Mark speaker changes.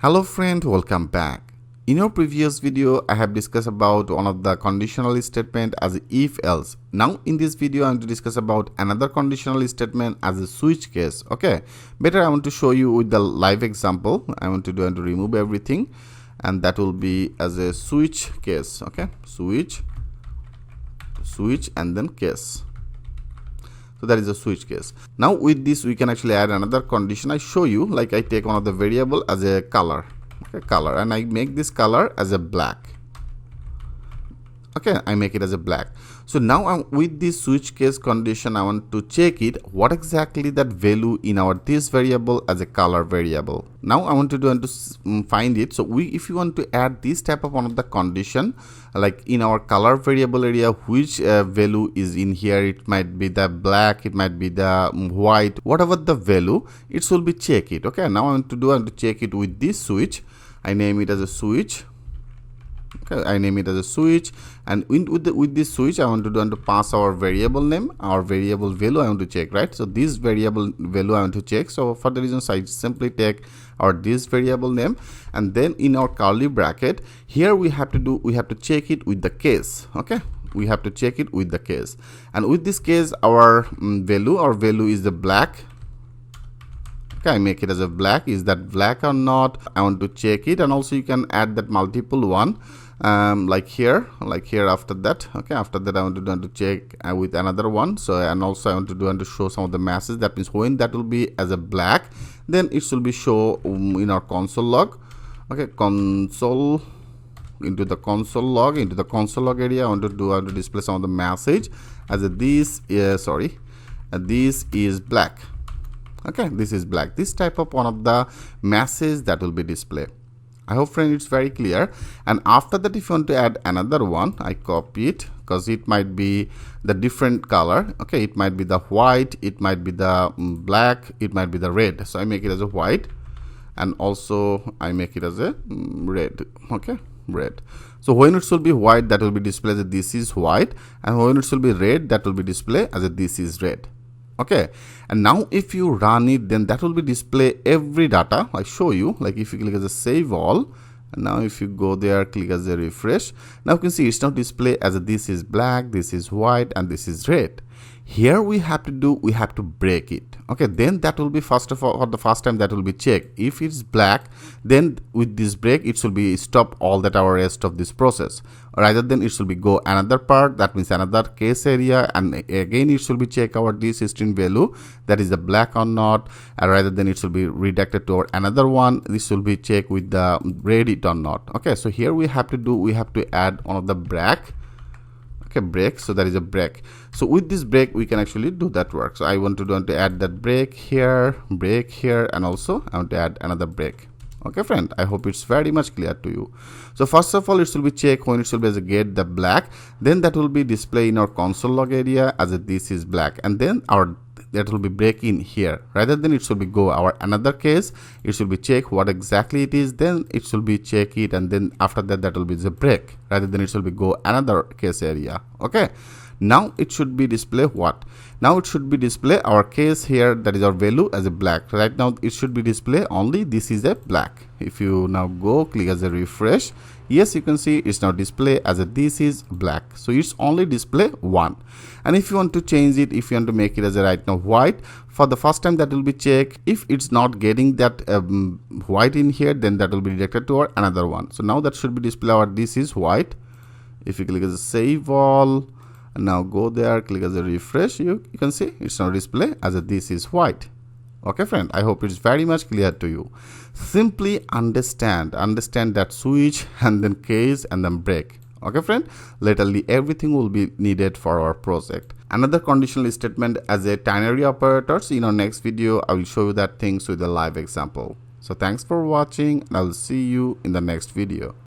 Speaker 1: Hello friend, welcome back. In our previous video, I have discussed about one of the conditional statement as a if else. Now in this video, I want to discuss about another conditional statement as a switch case. Okay, better I want to show you with the live example. I want to remove everything, and that will be as a switch case. Okay, switch and then case. So that is a switch case. Now with this we can actually add another condition. I show you, like I take one of the variable as a color, okay, color, and I make this color as a black. Okay, I make it as a black. So now with this switch case condition, I want to check it what exactly that value in our this variable as a color variable. Now I want to find it. So if you want to add this type of one of the condition, like in our color variable area, which value is in here, it might be the black, it might be the white, whatever the value, it will be check it. Okay, now I want to check it with this switch. I name it as a switch. Okay, I name it as a switch, and with this switch I want to pass our variable name, our variable value I want to check, right? So this variable value I want to check. So for the reasons, I simply take our this variable name, and then in our curly bracket here we have to check it with the case. Okay, we have to check it with the case, and with this case our value is the black. Okay, I make it as a black. Is that black or not? I want to check it, and also you can add that multiple one, like here after that. Okay, after that I want to check with another one. So, and also I want to show some of the masses. That means when that will be as a black, then it will be show in our console log. Okay, into the console log area. I want to display some of the message as a this is black. Okay, this is black. This type of one of the message that will be displayed. I hope friend it's very clear. And after that, if you want to add another one, I copy it because it might be the different color. Okay, it might be the white, it might be the black, it might be the red. So I make it as a white, and also I make it as a red. Okay, red. So when it should be white, that will be displayed as this is white, and when it should be red, that will be displayed as a this is red. Okay, and now if you run it, then that will be display every data. I show you, like if you click as a save all, and now if you go there, click as a refresh, now you can see it's now display as a this is black, this is white, and this is red. Here we have to break it. Okay, then that will be first of all, for the first time, that will be checked. If it's black, then with this break it should be stop all that our rest of this process. Rather than it should be go another part, that means another case area, and again it should be check our this string value, that is the black or not, and rather than it should be redirected to our another one, this will be check with the red it or not. Okay, so here we have to add one of the break. Okay, break. So that is a break. So with this break we can actually do that work. So I want to add that break here, and also I want to add another break. Okay friend, I hope it's very much clear to you. So first of all, it should be check when it should be as a get the black, then that will be display in our console log area as a this is black, and then that will be break in here. Rather than it should be go our another case, it should be check what exactly it is, then it should be check it, and then after that that will be the break. Rather than it should be go another case area. Okay, now it should be display what? Now it should be display our case here, that is our value as a black. Right now it should be display only this is a black. If you now go click as a refresh, yes, you can see it's now display as a this is black. So it's only display one. And if you want to change it, if you want to make it as a right now white, for the first time that will be checked. If it's not getting that white in here, then that will be redirected to our another one. So now that should be display our this is white. If you click as a save all, and now go there, click as a refresh, you can see it's now display as a this is white. Okay friend, I hope it's very much clear to you. Simply understand that switch and then case and then break. Okay friend, literally everything will be needed for our project. Another conditional statement as a ternary operators. In our next video I will show you that things with a live example. So thanks for watching, and I'll see you in the next video.